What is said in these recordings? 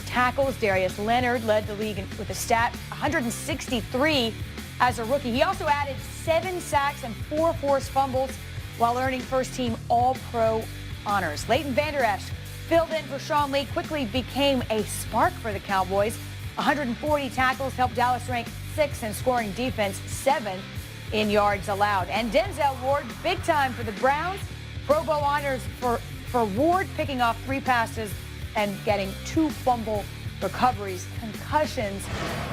Tackles, Darius Leonard led the league with a stat 163 as a rookie. He also added 7 sacks and 4 forced fumbles while earning first-team All-Pro honors. Leighton Vander Esch filled in for Sean Lee, quickly became a spark for the Cowboys. 140 tackles helped Dallas rank 6th in scoring defense, 7th in yards allowed. And Denzel Ward, big time for the Browns. Pro Bowl honors for Ward, picking off 3 passes and getting 2 fumble recoveries. Concussions,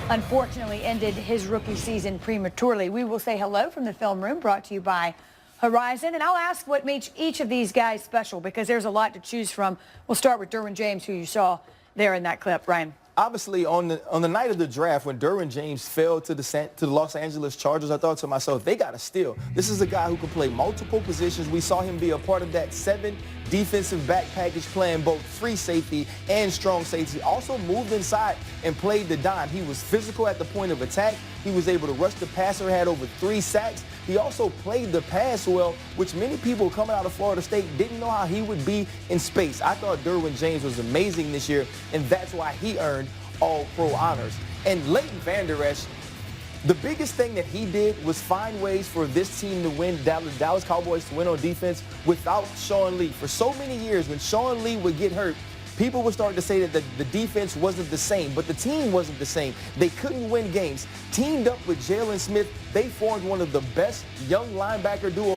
unfortunately, ended his rookie season prematurely. We will say hello from the film room, brought to you by Horizon. And I'll ask what makes each of these guys special, because there's a lot to choose from. We'll start with Derwin James, who you saw there in that clip. Ryan. Obviously, on the night of the draft, when Derwin James fell to the Los Angeles Chargers, I thought to myself, they got to steal. This is a guy who can play multiple positions. We saw him be a part of that 7 defensive back package, playing both free safety and strong safety. Also moved inside and played the dime. He was physical at the point of attack. He was able to rush the passer, had over 3 sacks. He also played the pass well, which many people coming out of Florida State didn't know how he would be in space. I thought Derwin James was amazing this year, and that's why he earned All-Pro honors. And Leighton Vander Esch, the biggest thing that he did was find ways for this team to win, Dallas Cowboys to win on defense without Sean Lee. For so many years, when Sean Lee would get hurt, people would start to say that the defense wasn't the same, but the team wasn't the same. They couldn't win games. Teamed up with Jalen Smith, they formed one of the best young linebacker duos.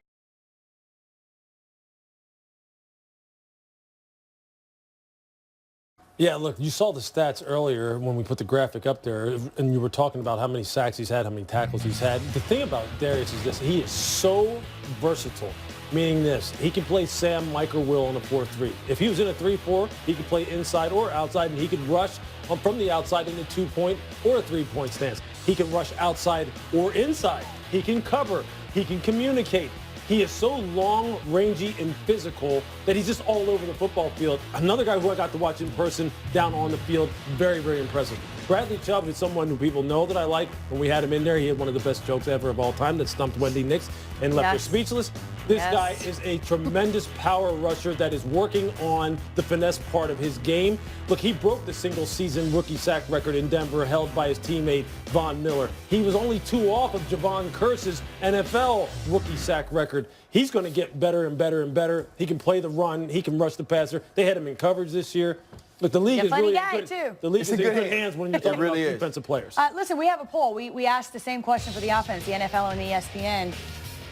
Yeah, look, you saw the stats earlier when we put the graphic up there, and you were talking about how many sacks he's had, how many tackles he's had. The thing about Darius is this: he is so versatile, meaning this: he can play Sam, Mike, or Will on a 4-3. If he was in a 3-4, he could play inside or outside, and he could rush from the outside in a 2-point or a 3-point stance. He can rush outside or inside. He can cover. He can communicate. He is so long, rangy, and physical that he's just all over the football field. Another guy who I got to watch in person down on the field, very, very impressive. Bradley Chubb is someone who people know that I like. When we had him in there, he had one of the best jokes ever of all time that stumped Wendy Nix and left her speechless. This guy is a tremendous power rusher that is working on the finesse part of his game. Look, he broke the single-season rookie sack record in Denver held by his teammate Von Miller. He was only 2 off of Javon Curse's NFL rookie sack record. He's going to get better and better and better. He can play the run. He can rush the passer. They had him in coverage this year. Look, the league is really good. The league is in good hands when you're talking about defensive players. Listen, we have a poll. We asked the same question for the offense, the NFL and the ESPN.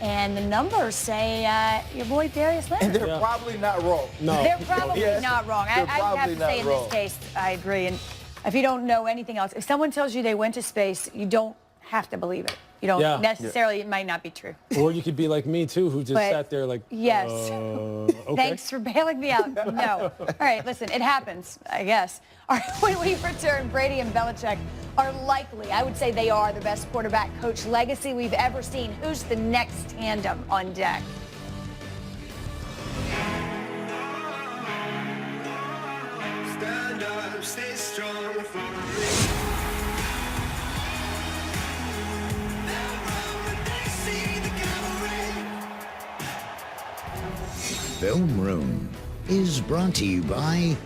And the numbers say your boy Darius Leonard. And they're probably not wrong. No. They're probably not wrong. I have to say in this case, I agree. And if you don't know anything else, if someone tells you they went to space, you don't have to believe it. You don't necessarily, it might not be true. Or you could be like me, too, who just sat there like, yes. Okay. Thanks for bailing me out. No. All right, listen, it happens, I guess. All right, when we return, Brady and Belichick are likely, I would say they are the best quarterback coach legacy we've ever seen. Who's the next tandem on deck? Stand up, stay strong for me. Film Room is brought to you by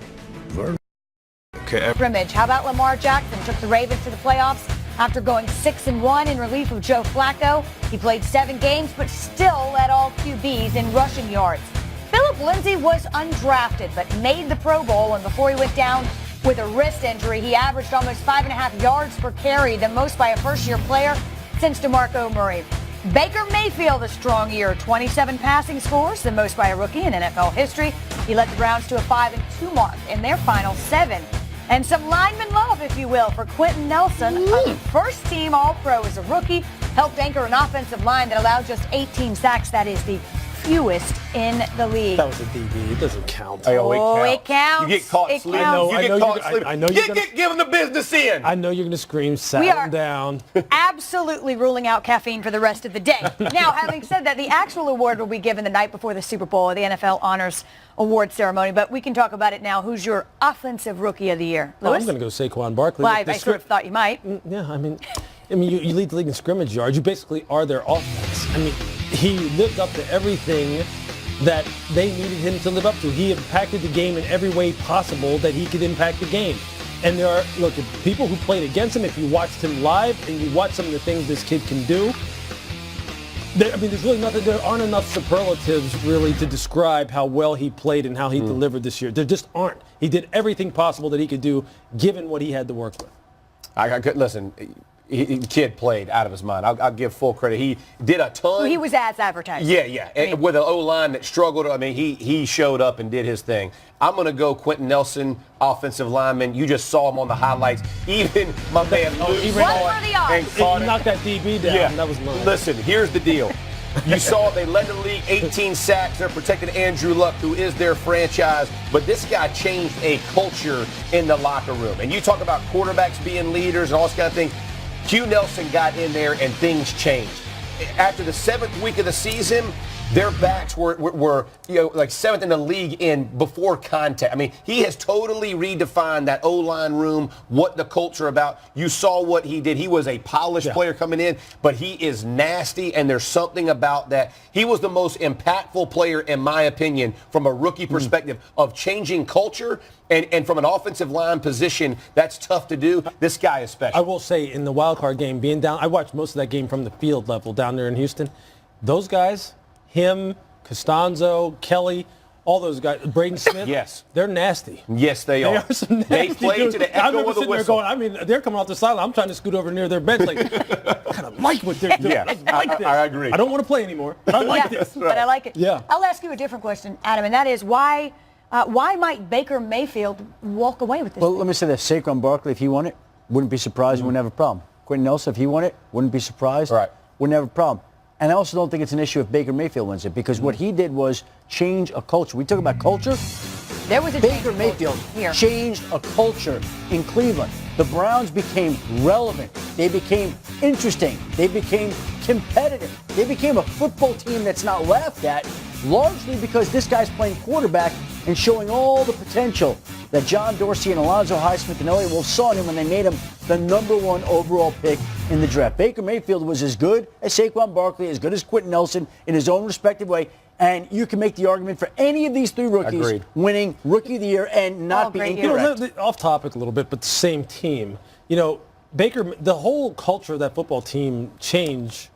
Scrimmage. How about Lamar Jackson took the Ravens to the playoffs after going 6-1 in relief of Joe Flacco. He played 7 games, but still led all QBs in rushing yards. Philip Lindsay was undrafted, but made the Pro Bowl, and before he went down with a wrist injury, he averaged almost 5.5 yards per carry, the most by a first-year player since DeMarco Murray. Baker Mayfield, a strong year, 27 passing scores, the most by a rookie in NFL history. He led the Browns to a 5-2 mark in their final 7. And some lineman love, if you will, for Quentin Nelson, a first-team All-Pro as a rookie, helped anchor an offensive line that allowed just 18 sacks. That is the fewest in the league. That was a DB. It doesn't count. Oh, it counts. You get caught sleeping. I know you're give him the business in. I know you're going to scream, sat him down. Absolutely ruling out caffeine for the rest of the day. Now, having said that, the actual award will be given the night before the Super Bowl, the NFL Honors Award ceremony, but we can talk about it now. Who's your offensive rookie of the year? Well, I'm going to go Saquon Barkley. Well, I sort of thought you might. Yeah, I mean, you lead the league in scrimmage yards. You basically are their offense. I mean, he lived up to everything that they needed him to live up to. He impacted the game in every way possible that he could impact the game. And there are, look, if people who played against him, if you watched him live and you watch some of the things this kid can do, there's really nothing, there aren't enough superlatives really to describe how well he played and how he delivered this year. There just aren't. He did everything possible that he could do given what he had to work with. Listen, the kid played out of his mind. I'll give full credit. He did a ton. Well, he was as advertised. Yeah. With an O-line that struggled, he showed up and did his thing. I'm going to go Quentin Nelson, offensive lineman. You just saw him on the highlights. Even my man Luke. He knocked that DB down. Yeah. That was mine. Listen, here's the deal. You saw they led the league 18 sacks. They're protecting Andrew Luck, who is their franchise. But this guy changed a culture in the locker room. And you talk about quarterbacks being leaders and all this kind of thing. Q Nelson got in there and things changed. After the 7th week of the season, their backs were like 7th in the league in before contact. He has totally redefined that O-line room, what the culture about. You saw what he did. He was a polished player coming in, but he is nasty, and there's something about that. He was the most impactful player, in my opinion, from a rookie perspective of changing culture. And from an offensive line position, that's tough to do. This guy is special. I will say, in the wild card game, being down, I watched most of that game from the field level down there in Houston. Those guys, him, Costanzo, Kelly, all those guys, Braden Smith, yes, they're nasty. Yes, they are. Some nasty they play dudes. to the echo of the whistle. They're coming off the sideline. I'm trying to scoot over near their bench. Like, I kind of like what they're doing. Yeah, I like this. I agree. I don't want to play anymore, but I like this. But I like it. Yeah. I'll ask you a different question, Adam, and that is why might Baker Mayfield walk away with this? Well, let me say this. Saquon Barkley, if he won it, wouldn't be surprised. Wouldn't have a problem. Quentin Nelson, if he won it, wouldn't be surprised. Right. Wouldn't have a problem. And I also don't think it's an issue if Baker Mayfield wins it, because what he did was change a culture. We talk about culture. There was a Baker Mayfield changed a culture in Cleveland. The Browns became relevant. They became interesting. They became competitive. They became a football team that's not laughed at, largely because this guy's playing quarterback and showing all the potential that John Dorsey and Alonzo Highsmith and Elliott Wolf saw in him when they made him the #1 overall pick in the draft. Baker Mayfield was as good as Saquon Barkley, as good as Quentin Nelson in his own respective way. And you can make the argument for any of these three rookies winning Rookie of the Year and not being incorrect. Off topic a little bit, but the same team. Baker, the whole culture of that football team changed.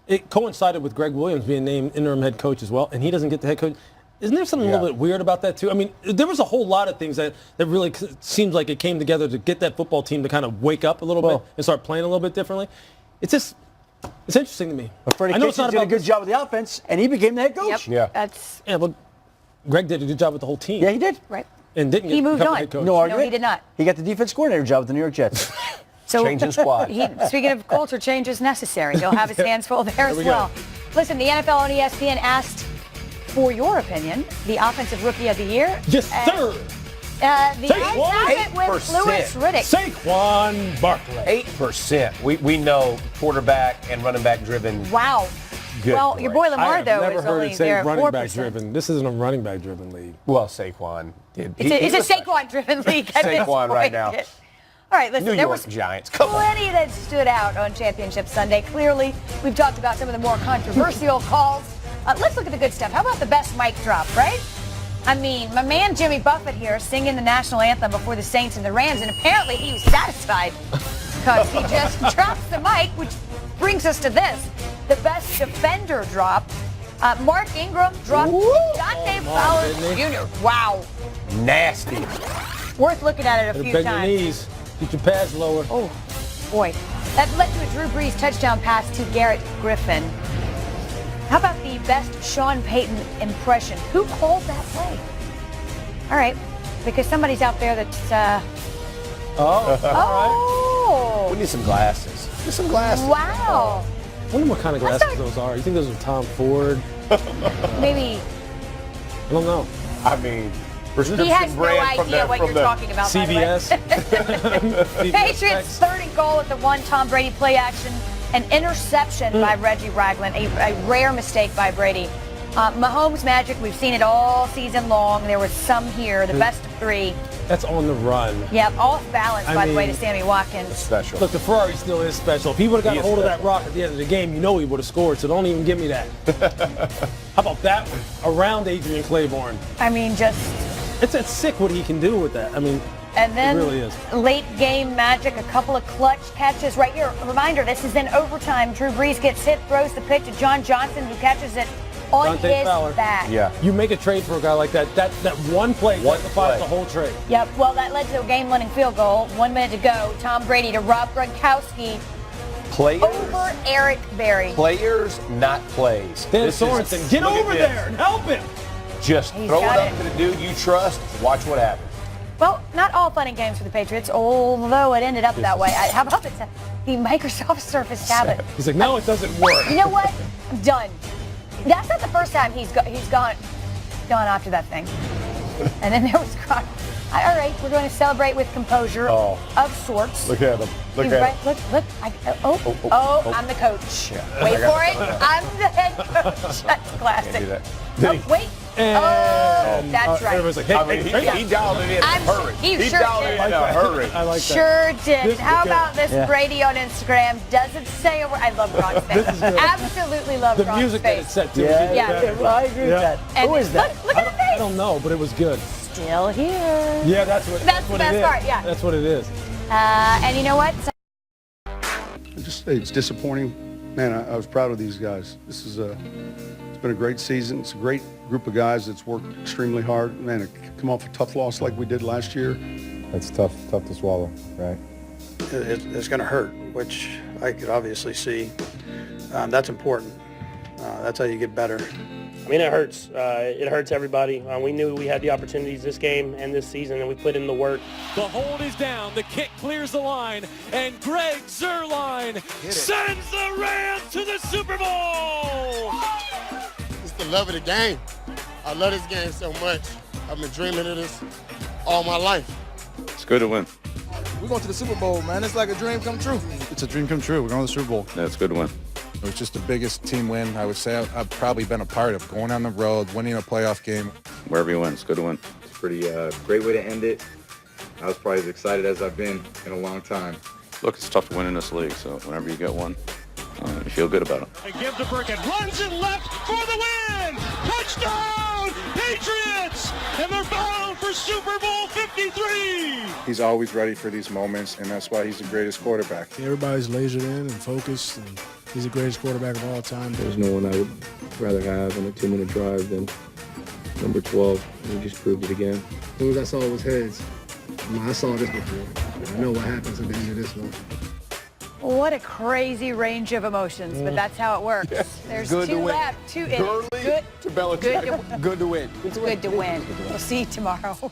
It coincided with Greg Williams being named interim head coach as well, and he doesn't get the head coach. Isn't there something a little bit weird about that, too? There was a whole lot of things that really seems like it came together to get that football team to kind of wake up a little bit and start playing a little bit differently. It's interesting to me. But Freddie Kitchens did a good job with the offense, and he became the head coach. Yep. Yeah. But Greg did a good job with the whole team. Yeah, he did. Right. And didn't He moved become on. head coach. No argument. he did not. He got the defense coordinator job with the New York Jets. So changing squad. Speaking of culture changes necessary, he'll have his hands full there as well. Listen, the NFL on ESPN asked for your opinion, the Offensive Rookie of the Year. Yes, sir. The Eds have it with Louis Riddick. Saquon Barkley. 8%. We know quarterback and running back driven. Wow. Good well, boy. your boy Lamar, I have though, never is heard only it say there running 4%. back driven. This isn't a running back driven league. Well, Saquon did. It's a Saquon-driven league at this Saquon right point. now. All right, listen, New there York was Giants. Come on. plenty that stood out on Championship Sunday. Clearly, we've talked about some of the more controversial calls. Let's look at the good stuff. How about the best mic drop, right? My man Jimmy Buffett here singing the national anthem before the Saints and the Rams, and apparently he was satisfied because he just drops the mic, which brings us to this. The best defender drop. Mark Ingram dropped Dante Fowler Jr. Wow. Nasty. Worth looking at it a few Bend times. your knees. Get your pads lower. Oh, boy. That led to a Drew Brees touchdown pass to Garrett Griffin. How about the best Sean Payton impression? Who called that play? All right, because somebody's out there that's... We need some glasses. Get some glasses. Wow. I wonder what kind of glasses those are. You think those are Tom Ford? Maybe I don't know. Prescription he has no brand idea what you're talking about, CVS. Patriots third and goal at the one. Tom Brady play action. An interception by Reggie Ragland. A rare mistake by Brady. Mahomes magic. We've seen it all season long. There was some here. The best of three. That's on the run. Yep, off balance, by the way, to mean, Sammy Watkins. Special. Look, the Ferrari still is special. If he would have got a hold of that rock at the end of the game, you know he would have scored, so don't even give me that. How about that one? Around Adrian Claiborne. I mean, just... It's sick what he can do with that. I mean, And then it really is. late game magic, a couple of clutch catches right here. A reminder, this is in overtime. Drew Brees gets hit, throws the pitch to John Johnson, who catches it on Dante his Fowler. back. Yeah. You make a trade for a guy like that. That one play justifies the whole trade. Yep, well, that led to a game-winning field goal. 1 minute to go. Tom Brady to Rob Gronkowski Players, over Eric Berry. players, not plays. Dan This is- Sorensen, get look at over this. there and help him. Just He's throw it got up it. to the dude you trust. Watch what happens. Well, not all fun and games for the Patriots, although it ended up that way. How about the Microsoft Surface tablet? He's like, no, it doesn't work. You know what? I'm done. That's not the first time he's gone after that thing. And then there was Gronk. All right, we're going to celebrate with composure of sorts. Look at him. Look He's at right. him. Look. I'm the coach. Wait for it. I'm the head coach. That's classic. Can't do that. Oh, wait. And that's right. Everyone's like, hey, I mean, he dialed it in a hurry. He sure dialed did. it in a hurry. I like that. Sure did. This is How good. about this Brady on Instagram? Doesn't say a word. I love Gronk's face. This is good. Absolutely love The Gronk's music that face. it's set to. Yeah, Yeah. yeah, well, I agree with that. And Who is that? Look at the I face. don't know, but it was good. Still here. Yeah, that's what the it best is. part, yeah. That's what it is. And you know what? It's disappointing. Man, I was proud of these guys. It's been a great season. It's a great group of guys that's worked extremely hard. Man, to come off a tough loss like we did last year, That's tough to swallow, right? It's going to hurt, which I could obviously see. That's important. That's how you get better. I mean, it hurts. It hurts everybody. We knew we had the opportunities this game and this season, and we put in the work. The hold is down. The kick clears the line, and Greg Zuerlein sends the Rams to the Super Bowl. It's the love of the game. I love this game so much. I've been dreaming of this all my life. It's good to win. We're going to the Super Bowl, man. It's like a dream come true. It's a dream come true. We're going to the Super Bowl. Yeah, it's good to win. It was just the biggest team win I would say I've probably been a part of, going on the road, winning a playoff game. Wherever you win, it's good to win. It's a pretty great way to end it. I was probably as excited as I've been in a long time. Look, it's tough to win in this league, so whenever you get one, you feel good about it. And gives to Burkett, runs it left for the win. Touchdown, Patriots! And they're bound for Super Bowl 53. He's always ready for these moments, and that's why he's the greatest quarterback. Everybody's lasered in and focused, and he's the greatest quarterback of all time. There's no one I would rather have on a 2-minute drive than number 12. And he just proved it again. As soon as I saw it was heads, I saw this before. I know what happens at the end of this one. What a crazy range of emotions, but that's how it works. There's Good to two win. left. Gurley to Belichick. Good to win. Good to win. We'll see you tomorrow.